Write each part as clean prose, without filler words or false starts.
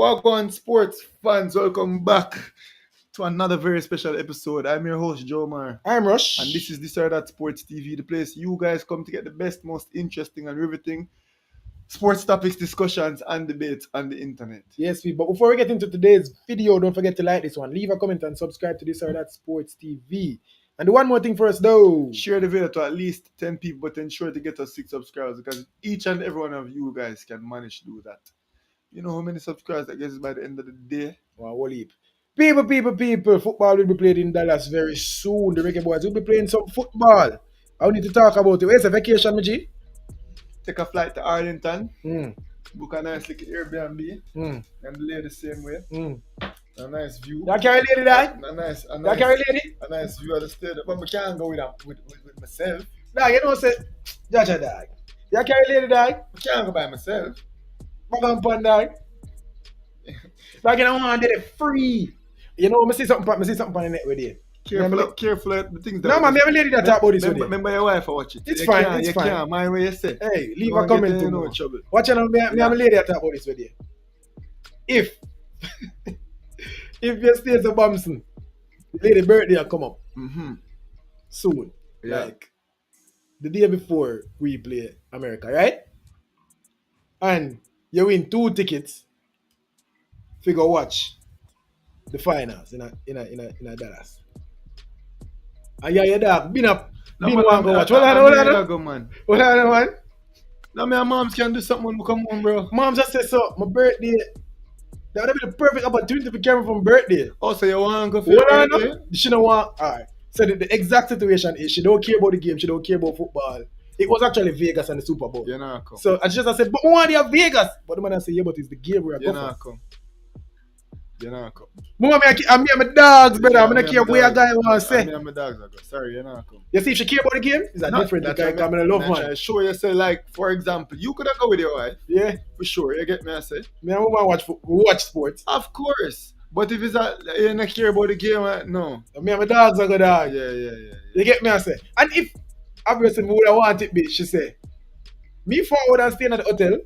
Welcome, sports fans. Welcome back to another very special episode. I'm your host, Jomar. I'm Rush. And this is This or That Sports TV, the place you guys come to get the best, most interesting and riveting sports topics, discussions, and debates on the internet. Yes, but before we get into today's video, don't forget to like this one, leave a comment, and subscribe to This or That Sports TV. And one more thing for us, though. Share the video to at least 10 people, but ensure to get us 6 subscribers because each and every one of you guys can manage to do that. You know how many subscribers that gets by the end of the day? Wow, what heap. People, football will be played in Dallas very soon. The Reggae Boys will be playing some football. I need to talk about it. Where's the vacation, my G? Take a flight to Arlington, Mm. book a nice little Airbnb, and lay the same way. A nice view. Y'all carry lady that? A nice Y'all carry lady? a nice view of the stadium. But I can't go with myself. Nah, you know, say, judge a dog. Y'all carry lady dog? I can't go by myself. Back on pun dog. Like, you know, I did it free. You know, I see something on the net with you. Careful of the things that... No, man, me have a lady that talk about this with you. Remember your wife or watch it. It's fine, it's you fine. You can't mind what you say. Hey, leave a comment to no me. trouble. Watch out, me have a lady that talk about this with you. If you stay to Bamson, the lady birthday will come up soon. Yeah. Like the day before we play America, right? And you win 2 tickets. Figure watch the finals in a Dallas. And your dog been up. Been one go watch. Hold on, man. No, my moms can do something when we come home, bro. Mom just said so. My birthday. That would be the perfect opportunity to camera from birthday. Oh, so you want to go for your birthday? She don't want. Alright. So the exact situation is she don't care about the game. She don't care about football. It was actually Vegas and the Super Bowl. You know, come. So I just said, but we want to have Vegas. But the man say, yeah, but it's the game where I go for. Come. You know, come. I'm my dogs, brother. I'm not care where a guy want to say. I'm my dogs, I go. Sorry, you know, come. You see, if she care about the game, it's a different guy coming and love man. Sure, you say, like, for example, you could have go with your wife. Yeah. For sure, you get me, I say. Me and woman watch sports. Of course. But if it's you don't care about the game, no. Me and my dogs are good dog. Yeah. You get me, I say. And if, obviously, me would have want it, bitch, she say, me forward and staying at the hotel,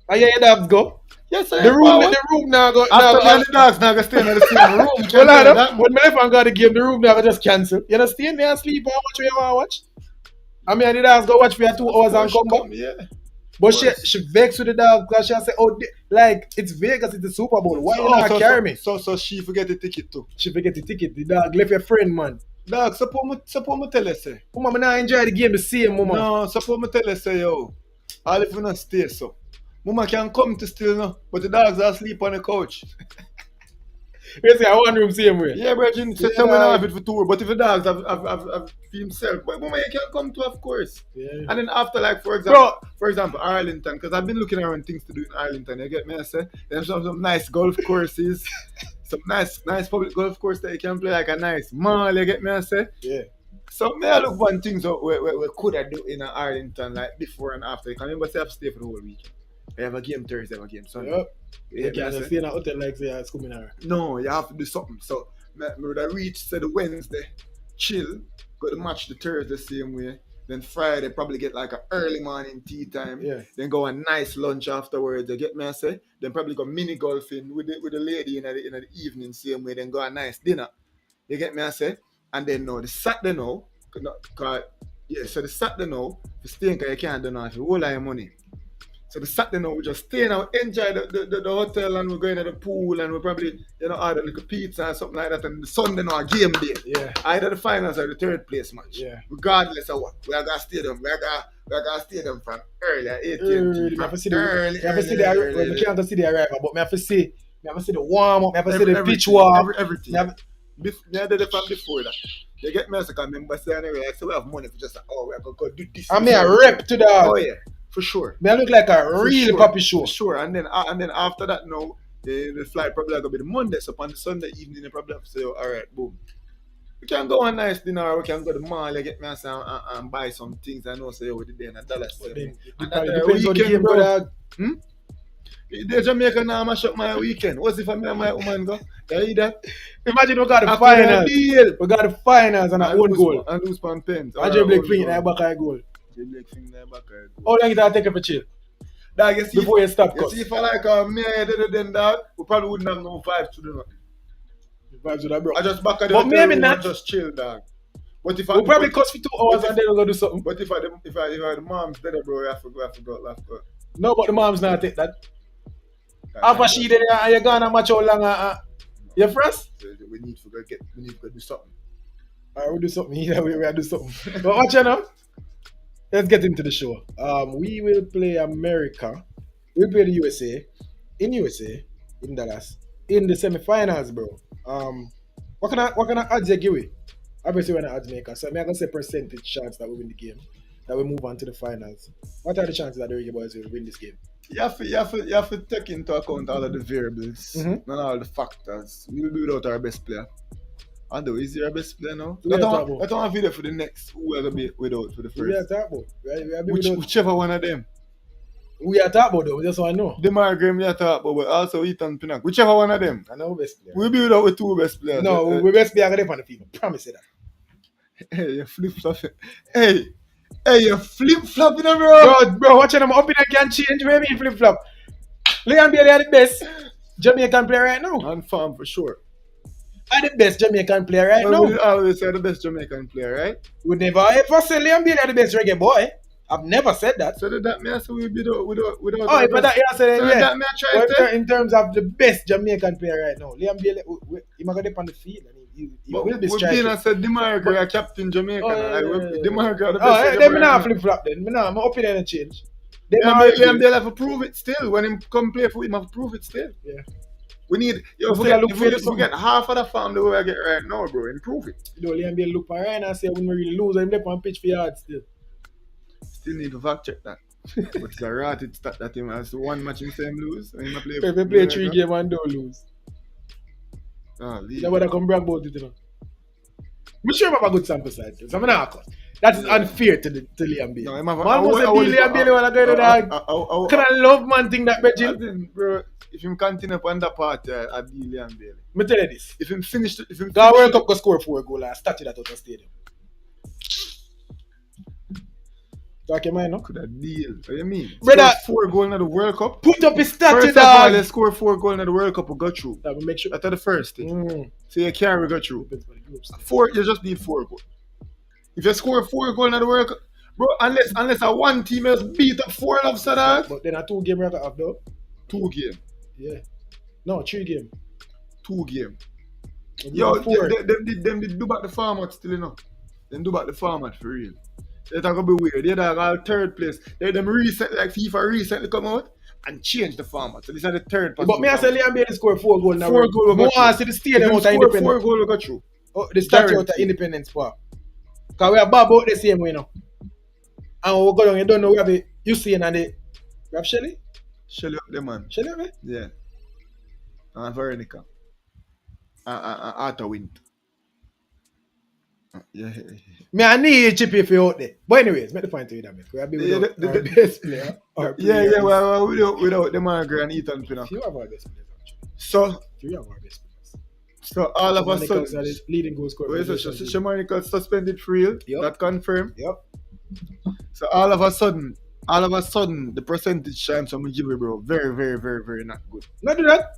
and your dogs go. Yes, sir. The room now go. After the dogs now go stay in the same room. Well, when my left hand got the game, the room now go just cancel. You know, stay in there and sleep and watch what you want to watch. I mean, the dogs go watch for 2 hours and come back. Yeah. But she vexed with the dog because she say, oh, like, it's Vegas, it's the Super Bowl. Why you not carry me? So she forget the ticket too. She forget the ticket. The dog left your friend, man. Dog, suppose me tell her, say. Mama, me not enjoy the game the same, mama. No, suppose me tell her, say, yo, all if you not stay, so. Mama can come to still now, but the dogs are asleep on the couch. You say, I one room same way. Yeah, bro, so someone have it for 2 but if the dogs have himself, but Mama, you can come to, of course. Yeah. And then after, like, for example, Arlington, because I've been looking around things to do in Arlington, you get me, I say? There's some nice golf courses, some nice public golf course that you can play, like a nice mall, you get me, I say? Yeah. So, may I look one thing so we could have do in Arlington, like, before and after. You can remember, say, I have to stay for the whole week. I have a game Thursday, I have a game Sunday. Yep. You can't stay in a hotel like say it's coming out. No, you have to do something. So, I would have reached say the Wednesday, chill, go to match the Thursday same way. Then Friday, probably get like an early morning tea time. Yeah. Then go a nice lunch afterwards. You get me, I say? Then probably go mini golfing with the lady in the evening same way. Then go a nice dinner. You get me, I say? And then the Saturday now, so the Saturday now, if you stay in, you can't do nothing. You hold your money. So the Saturday now, we just stay now, enjoy the hotel, and we're going to the pool, and we probably, order a little pizza or something like that. And the Sunday now, a game day. Yeah. Either the finals or the third place match. Yeah. Regardless of what. We are going to stay them. We are going to stay them from early, 8 early. I have to see the we can't see the arrival, but I have to see the warm up, I have to see the pitch warm. Everything. I did it from before that. You get me as a member, say anyway, I still have money for just, we're going to go do this. I mean, a rep to that. Oh, yeah. For sure. I look like a real puppy show. For sure. And then after that now, the flight probably going to be the Monday. So on the Sunday evening, you probably have to say, all right, boom. We can go on a nice dinner, or we can go to the mall, you get me and buy some things. I know, say, with the day in Dallas. It depends on the game, brother. The Jamaica now mash up my weekend. What's if I and my woman go? You hear that? Imagine we got the finals. We got the finals and our own goal. And lose pan pens. And Jay Blake finger in the back of goal. How long did that take for chill? Dog, you see, before you stop you cuss. see, if I like me, then dog, we probably wouldn't have no vibes to do nothing. Vibes would have broke. I just back at the But hotel maybe room not. and just chill, dog. But if I We'll probably cuss for 2 hours and then we'll go do something. But if I the mom's dead, bro, I forgot. No, but the mom's not take that. After she there and you're gonna match how long you first? We need to go do something. Alright, we'll do something. Yeah, we'll do something. But watch out now. Let's get into the show. We will play America. We'll play the USA. In Dallas. In the semi-finals, bro. What kind of odds you give it? Obviously we're not odds maker, so I'm gonna say percentage chance that we win the game. That we move on to the finals. What are the chances that the Reggae Boys will win this game? You have to take into account all of the variables and all the factors. We will be without our best player. Although, is he our best player now? That's one video for the next. Who are going to be without for the first? We are talking about. Whichever one of them. We are talking about though, just so I know. Demarai, we are talking about, but also Ethan Pinnock. Whichever one of them. I know best player. We'll be without with two best players. No, we best player on the field. Promise you that. Hey, you flip-flopping. Hey, you flip-flopping, bro. Bro, watching them up in a can change. Where me flip-flop? Leon Bailey are the best Jamaican player right now. On farm for sure. Are the best Jamaican player right now. We always say the best Jamaican player, right? We never ever say Leon Bailey are the best reggae boy. I've never said that. So that means we'll be without. Oh, but that you said so yeah. That I try in terms of the best Jamaican player right now, Leon Bailey, he might go on the field and he will be striking. But said Demarai captain Jamaica. Demarai the best. Oh, then me not flip flop then. My opinion change. Leon Bailey have to prove it still. When him come play for him, have to prove it still. Yeah. We need. If we get half of the farm the way I get right now, bro, improve it. You know, Leon Bailey look for right and say when we really lose, I'm there on pitch for yards still. Still need to fact check that. But it's a rated stat that him has one match him same lose. And him play 3 games and don't lose. That's what I come brag about it, you know. I'm sure I have a good sample size. So I'm not cut. That is unfair to Liam Bailey. No, man must say Liam Bailey when I go to the can I love man thing that Beijing? Bro, if him continue up on that part, I'd be Liam Bailey. Me tell you this. If him finish the World Cup go score 4 goals and statue that out of stadium. Talk your mind, no? Could have deal. What do you mean? Brother, 4 goals in the World Cup. Put up his statue, first dog. Of all, they score 4 goals in the World Cup. We go through. That will make sure. That's the first thing. So you can't go through. 4, you just need 4 goals. If you score 4 goals in the World Cup, bro, unless a one team has beat up 4 of that. But then a 2 game record have though. 2 game. Yeah. No, 3 game. 2 game. Yo, them did do back the format still, you know. Them do back the format for real. They're gonna be weird. They're all 3rd place. Them recent like FIFA recently come out and change the format. So this is the 3rd place. But me I say Liam Bailey score 4 goals now. 4 goals. More I see the stadium out of Independence. 4 goals go through. Oh, the statue out of Independence Park. Because we are bad about the same way now. And we go down, you don't know we have the Usain and the we have Shelly? Shelly up there, man. Shelly up there? Yeah. And Veronica. Arthur Wint. Yeah. Me I need Chippy if you out there. But anyways, make the point to you that we have been without our best player. Well, without Demarai and Ethan Pinnock. Few of our best players actually. So few of our best players. So all of a sudden, leading goal scorer. Shamanical suspended for real. Yep. That confirmed. Yep. So all of a sudden, the percentage chance I'm gonna give you, bro, very, very, very, very not good. Not do that.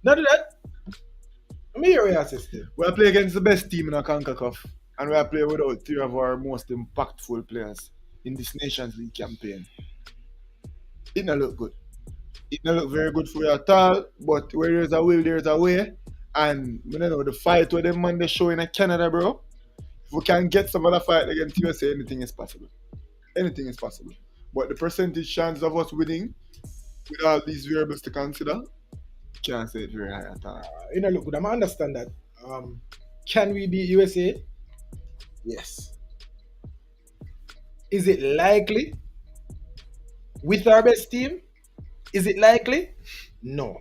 Let me hear your sister. We play against the best team in our CONCACAF, and we play without 3 of our most impactful players in this Nations League campaign. It don't look good. It don't look very good for you at all. But where there's a will, there's a way. And you know the fight with them man they show in Canada, bro. If we can get some other fight against USA, anything is possible. Anything is possible. But the percentage chance of us winning, with all these variables to consider, can't say it very high at all. Look good. I understand that. Can we beat USA? Yes. Is it likely? With our best team? Is it likely? No.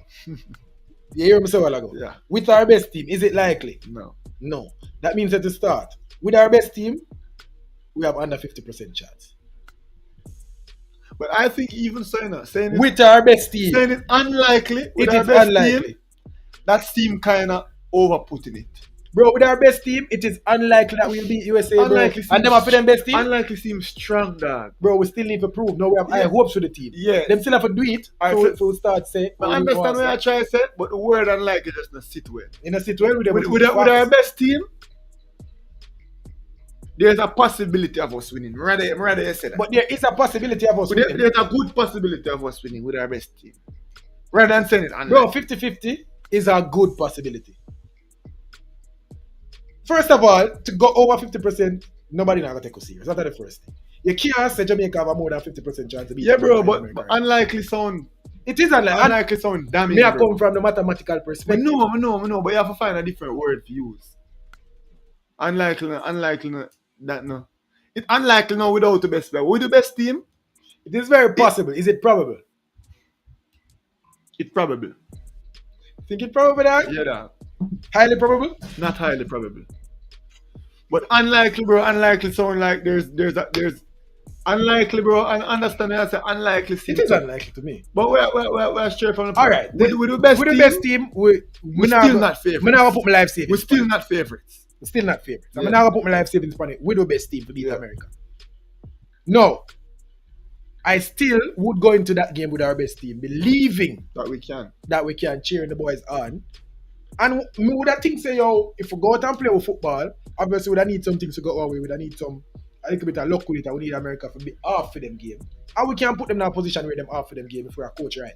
You hear me say a while ago? Yeah. With our best team, is it likely? No. No. That means at the start, with our best team, we have under 50% chance. But I think even saying with our best team, saying it's unlikely. It is unlikely. Team, that team kind of overputting it. Bro, with our best team, it is unlikely that we'll beat USA, bro. Unlikely And them after them best team, Unlikely seems strong, dog. bro, we still need to prove. Now we have high Yeah. hopes for the team. Yeah. Them still have to do it. Alright, So we start say. I understand what I try to say, but the word unlikely just not sit well. In a situation with them, With our best team, there's a possibility of us winning. Rather you say that. But there is a possibility of us winning. There's a good possibility of us winning with our best team. Rather than saying it unlikely. Bro, 50-50 is a good possibility. First of all, to go over 50%, nobody not gonna take us serious. That's the first thing. You can't say Jamaica have a more than 50% chance to beat. Yeah, bro, but unlikely sound. It is unlikely. Unlikely sound damning. Me I come from the mathematical perspective. No, but you have to find a different word to use. Unlikely, that no. It's unlikely now without the best player. With the best team, it is very possible. Is it probable? It's probable. Think it probable, dog? Yeah, dog. Highly probable? Not highly probable. But unlikely, bro. Unlikely sound like there's unlikely, bro. And understand I say unlikely. It is unlikely to me. But we're straight from the point. All right. With the best team, we're still not favorites. I'm not gonna put my life savings. We're still not favorites. We're still not favorites. Yeah. I'm not gonna put my life savings on it with the best team to beat America. No. I still would go into that game with our best team, believing that we can cheer the boys on. And me would have think say, yo, if we go out and play with football, obviously we would need some things to go our way. We would need a little bit of luck with it. We need America to be off for them game. And we can put them in a position where them off for them game if we're a coach right.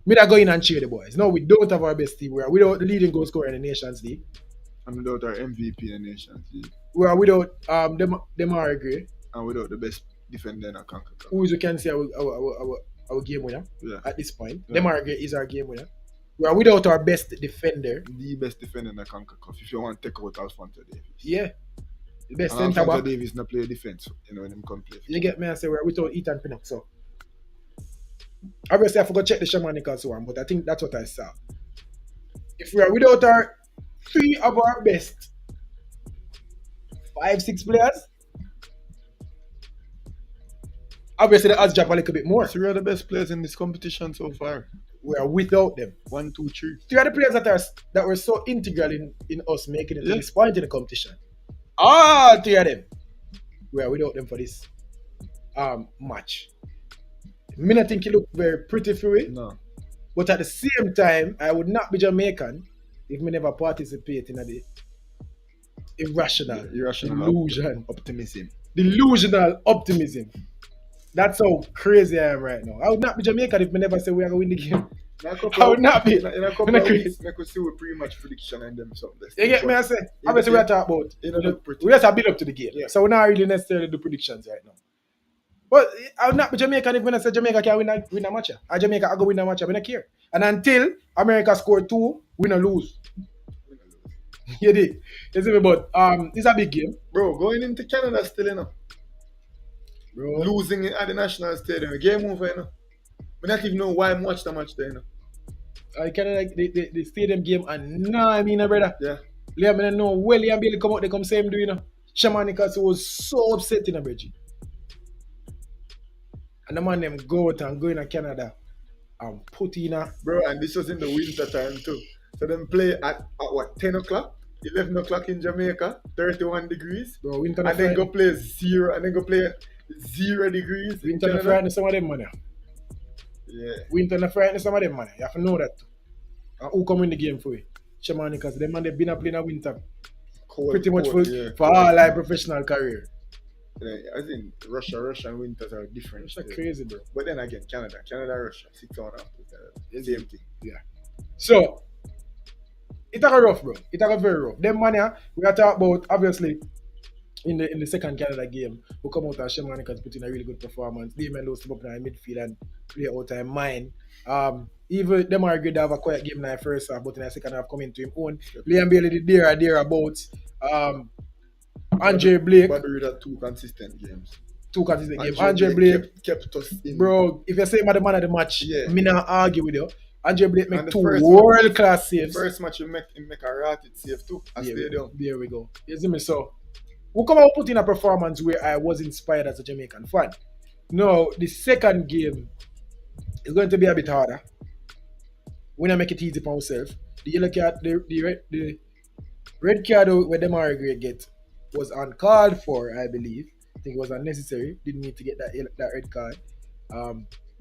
Me that go in and cheer the boys. No, we don't have our best team. We are without the leading goal scorer in the Nations League. And without our MVP in the Nations League. We are without Demarai. And without the best defender in our country. Who is we can say our game winner at this point. Yeah. Demarai is our game winner. We are without our best defender. The best defender in the CONCACAF. If you want to take out Alphonso Davies. Yeah. The best and centre back. Alphonso Davies not play defense, when him come play. You get me? I say we're without Ethan Pinnock. So obviously I forgot to check the Shamanikas one, but I think that's what I saw. If we are without our 3 of our best 5-6 players, obviously the odds drop a little bit more. 3 of the best players in this competition so far. We are without them. 1, 2, 3. 3 of the players that were so integral in us making it to this point in the competition. All 3 of them. We are without them for this match. Me not think it look very pretty for it. No. But at the same time, I would not be Jamaican if me never participate in the irrational illusion. Optimism. Delusional optimism. That's how crazy I am right now. I would not be Jamaican if me never say we are going to win the game. I would not be. In a couple of weeks, I could see with pretty much prediction and them something. You get me? I say. Obviously, we're talking about. We just have build up to the game. Yeah. So we're not really necessarily do predictions right now. But I would not be Jamaican if when I say Jamaica can win a match. Or Jamaica I go win a match. I don't care. And until America score 2, win or lose. You did. You see me? But it's a big game. Bro, going into Canada still, Bro. Losing it at the national stadium. Game over, We don't even know why I watched the match there, Canada, the stadium game, and I mean, brother. Yeah. Liam, I don't know. Well, Liam Bailey come out, they come same do, Shamanicas was so upset in a bridge. And the man them go out and go in Canada and put in a... Bro, and this was in the winter time too. So them play at what, 10 o'clock? 11 o'clock in Jamaica, 31 degrees. Bro, winter and then go play 0, and then go play 0 degrees. Winter and Friday, some of them, man. Yeah. Winter and Friday, some of them, man. You have to know that. And who come in the game for it? Shamanicas, them man, they've been playing a winter. Pretty much for all like professional career. Yeah, I think Russia and winters are different. Russia crazy, bro. But then again, Canada, Russia, 6 hours after same thing. Yeah. So it's a rough, bro. It's a very rough. Them man, we are talking about obviously in the second Canada game, we come out and Shamanicas put in a really good performance. They men step up in the midfield and play out time mine. Even them are good to have a quiet game in the first half, but in the second half coming to him own. Yep. Liam Bailey did there about Andre Blake. But we had 2 consistent games. Andre Blake kept us in. Bro, if you say the man of the match, me not argue with you. Andre Blake make 2 world-class saves. First match he make a rated save too. There we go. You see me? So we come out put in a performance where I was inspired as a Jamaican fan. Now, the second game is going to be a bit harder. We not make it easy for ourselves. The yellow card, the red card where Demarai Gray get was uncalled for, I believe. I think it was unnecessary. Didn't need to get that red card. I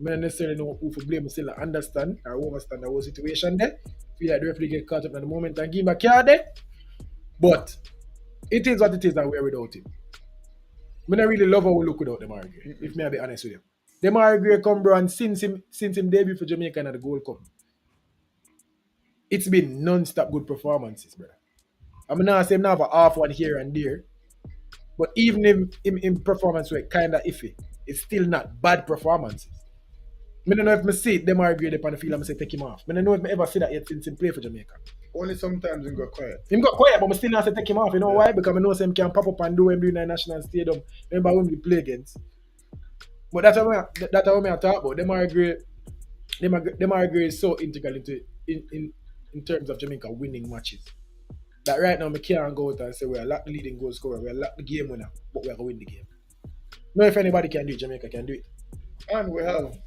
don't necessarily know who for blame. Still understand or overstand the whole situation there. Feel like the referee get caught up at the moment and give him a card there. But it is what it is, and we're without him. I don't really love how we look without Demarai Gray, if me I be honest with you. Demarai Gray come bro and since him debut for Jamaica at the Gold Cup, it's been non-stop good performances, brother. I'm not saying now have a half one here and there, but even in performance were kind of iffy. It's still not bad performances. I don't know if I see them argue upon the field and I say take him off. I don't know if I ever see that yet since he play for Jamaica. Only sometimes he got quiet. Him got quiet, but I still not say take him off. You know why? Because I know him can pop up and do him during the national stadium. Remember when we play against. But that's how I talk about. Them argue is so integral in terms of Jamaica winning matches. That right now, I can't go out and say we're the leading goal scorer, we're the game winner, but we're going to win the game. No, if anybody can do it, Jamaica can do it. And we have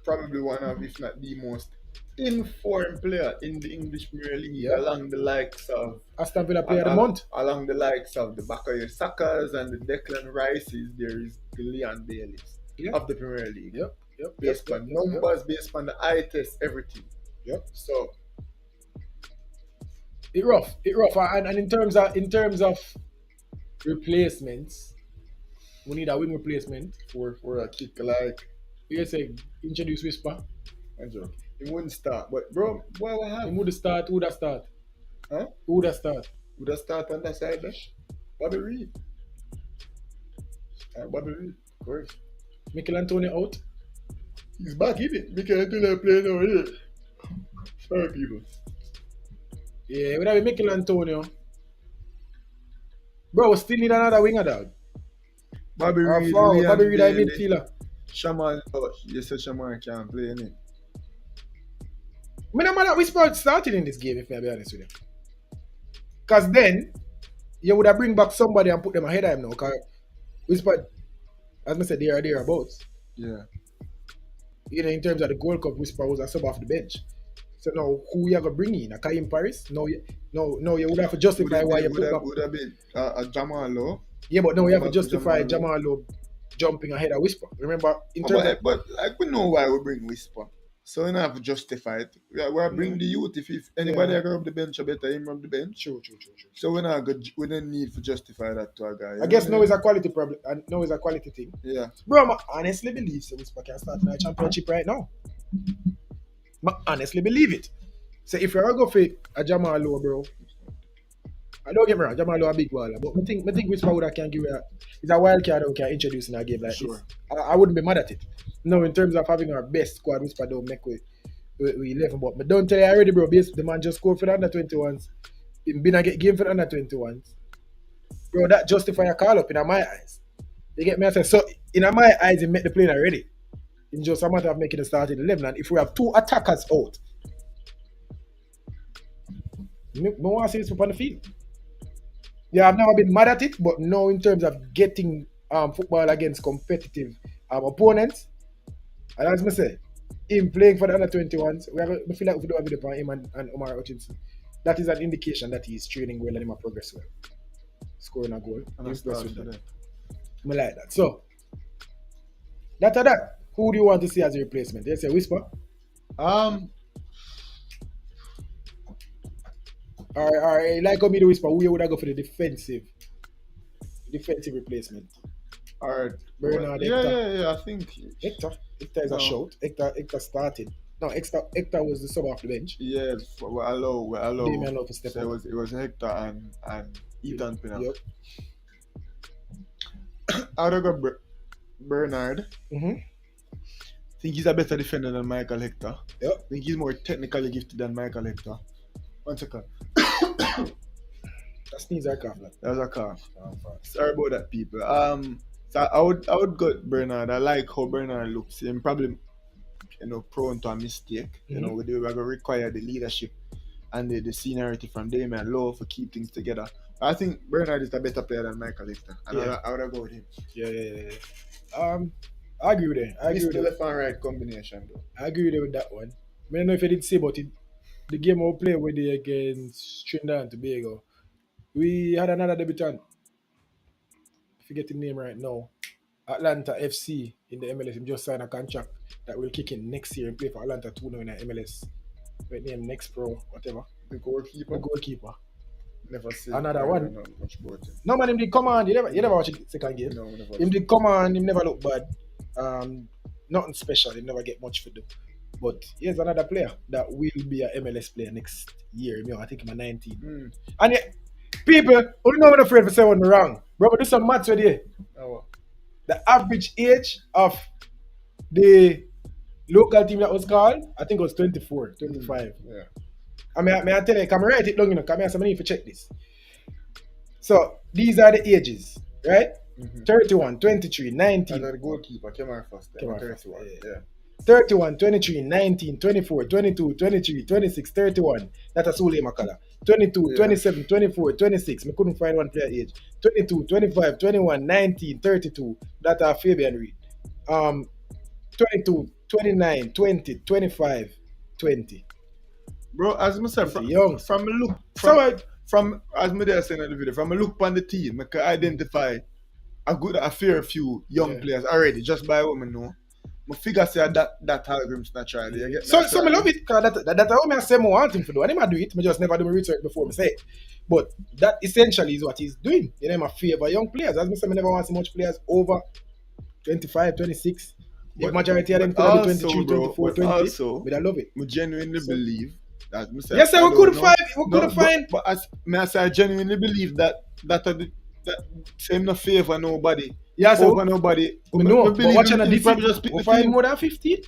probably one of, if not the most informed player in the English Premier League, along the likes of Aston Villa player of the month. Along the likes of the Bakayo Sakas and the Declan Rices, there is the Leon Baileys of the Premier League. Based on numbers, based on the eye test, everything. So It rough. And in terms of replacements, we need a wing replacement for a kick like you say introduce Whisper. I'm joking. He wouldn't start, but bro, what will happen? Who would start? Huh? Who would start? Would I start on that side there? Bobby Reed. Bobby Reed, of course. Mikel Antonio out. He's back in it. Mikel Antonio playing over here. Sorry, people. Yeah, would have been Mikel Antonio. Bro, we still need another winger, dog. Bobby Reed, Bobby Reed, I midfielder. Shaman, you said Shaman can't play, innit? I don't matter Whisper started in this game, if I be honest with you. Because then, you would have bring back somebody and put them ahead of him now. Because Whisper, as I said, they are thereabouts. Yeah. You know, in terms of the Gold Cup, Whisper was a sub off the bench. So now, who you have to bring in? A Kaim Paris? No, you would have to justify why you put back. Would have been a Jamal Lowe. Yeah, but no, you have to justify Jamal Lowe jumping ahead of Whisper. Remember, in terms but like we know why we bring Whisper. So we don't have to justify it. We're bring the youth. If anybody can rub the bench, I better him rub the bench. True. So we don't need to justify that to a guy. I guess now is a quality problem, and now is a quality thing. Yeah. Bro, I honestly believe so Whisper can start in the championship right now. I honestly believe it. So if you're going to go for a Jamal Lowe, bro, I don't get me wrong, Jamal Lowe a big baller, but I think Whisper would can give it's a wild card that we can introduce in a game like this. I wouldn't be mad at it. No, in terms of having our best squad, Whisper don't make with 11, but don't tell you already, bro, the man just scored for the under 21s. He been a game for the under 21s. Bro, that justify a call up in my eyes. You get me? I say, so in my eyes, he made the plane already. It's just a matter of making a start in 11. And if we have two attackers out, I want to see this on the field. Yeah, I've never been mad at it, but now in terms of getting football against competitive opponents, and as I say, him playing for the under 21s, we feel like if we don't have it upon him and Omar Hutchinson, that is an indication that he's training well and he might progress well. Scoring a goal. I like that. So, that. Who do you want to see as a replacement? They say Whisper. Or like me the Whisper, who you would have go for the defensive replacement? Alright. Bernard Hector. Yeah, I think Hector is a shout. Hector started. No, Hector was the sub off the bench. Yes, we allow. Damian Love to step so it was Hector and Ethan Pinnock. Yep. I would go Bernard. Mm-hmm. I think he's a better defender than Michael Hector. Yep. I think he's more technically gifted than Michael Hector. 1 second. That sneeze or cough. That was a cough. Sorry about that, people. So I would go Bernard. I like how Bernard looks. He's probably prone to a mistake. Mm-hmm. We're going to require the leadership and the seniority from Damian Lowe to keep things together. I think Bernard is a better player than Michael Hector. And I would go with him. Yeah. I agree with that. It's the left and right combination though. I agree with that one. I don't know if I did say about it. the game we play with the against Trinidad and Tobago, we had another debutant. Forget the name right now. Atlanta FC in the MLS. He just signed a contract that will kick in next year and play for Atlanta 2 now in the MLS. With name Next Pro, whatever. The goalkeeper. The goalkeeper. Never see. Another one. Not much about him. No man, him did come on. You never watch the second game. No, never. Him did come on. Him never look bad. Nothing special. He never get much for them. But here's another player that will be an MLS player next year. I think I'm 19. And yeah, people who know I'm afraid for saying one wrong. Bro, but do some maths with you. Oh. The average age of the local team that was called, I think it was 24, 25. Yeah. I mean, I tell you, come write it down, come here, so I need to check this. So, these are the ages, right? 31, 23, 19. And the goalkeeper came out first. 31. Yeah. 31, 23, 19, 24, 22, 23, 26, 31. That's a Sule Makala. 22, 27, 24, 26. I couldn't find one player age. 22, 25, 21, 19, 32. That's a Fabian Reed. 22, 29, 20, 25, 20. Bro, as I said, from a look, from as I said in the video, from a look on the team, I can identify a fair few young players already just by what I know. I figure say that Hallgrim's not trying. So I love it because that's how I say I want him to do. I never do it. I just never do my research before I say it. But that essentially is what he's doing. You know, I favor young players. As I say, I never want to see much players over 25, 26. The majority of them could be 23, 24, 20. Also, but I love it. I genuinely believe that. Yes, sir, we could find. But as I genuinely believe that same no favor nobody. Yes, over nobody. No, but watching a different, we find more than 15,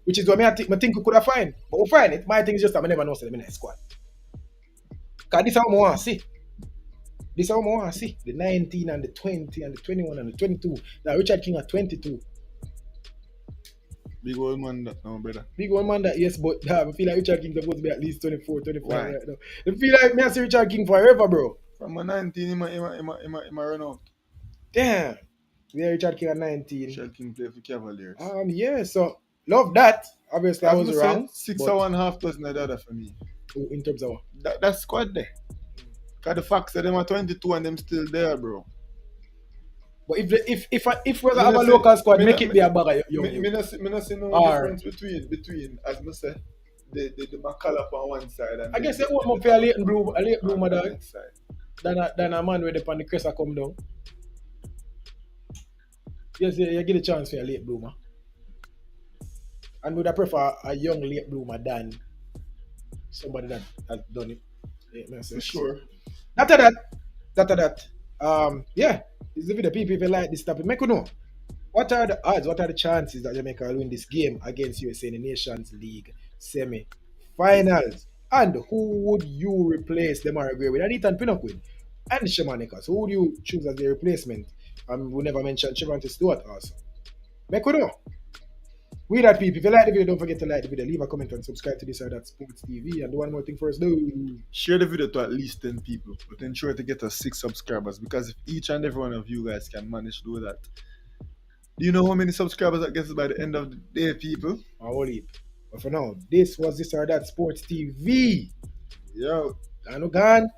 which is what I think we could have find. But we find it. My thing is just that I never know them in the squad. Because this is what I want to see. This is what I want to see. The 19 and the 20 and the 21 and the 22. Now Richard King at 22. Big old man that now, brother. Big old man that, yes, but I feel like Richard King supposed to be at least 24, 25 right now. I feel like me I see Richard King forever, bro. From a 19, he might run out. Damn. Yeah, Richard King at 19. Richard King play for Cavaliers. Yeah, so love that. Obviously, I was wrong. 6.5 doesn't the other for me. In terms of what? That squad there. Because the fact that them are 22 and them still there, bro. But if we have a local squad, make it be a bag of young. Me not see no difference between as I say the McCallum on one side and I guess they want more for a late bloomer dog than a man where the pan the crest come down. Yes, you get a chance for a late bloomer. And would I prefer a young late bloomer than somebody that has done it. Yeah, for sure. After that, yeah, this is the video. People, if you like this topic, make you know. What are the odds? What are the chances that Jamaica will win this game against USA in the Nations League semi-finals? And who would you replace Demarai with? And Ethan Pinnock with? And Shemanika. So who would you choose as the replacement? We never mentioned Trevante Stewart also. Make you know. With that, people, if you like the video, don't forget to like the video, leave a comment and subscribe to this or that Sports TV. And do one more thing first, do share the video to at least 10 people, but ensure to get us 6 subscribers, because if each and every one of you guys can manage to do that, do you know how many subscribers that gets by the end of the day, people? A whole heap. But for now, this was this or that Sports TV. Yo. I know, gone.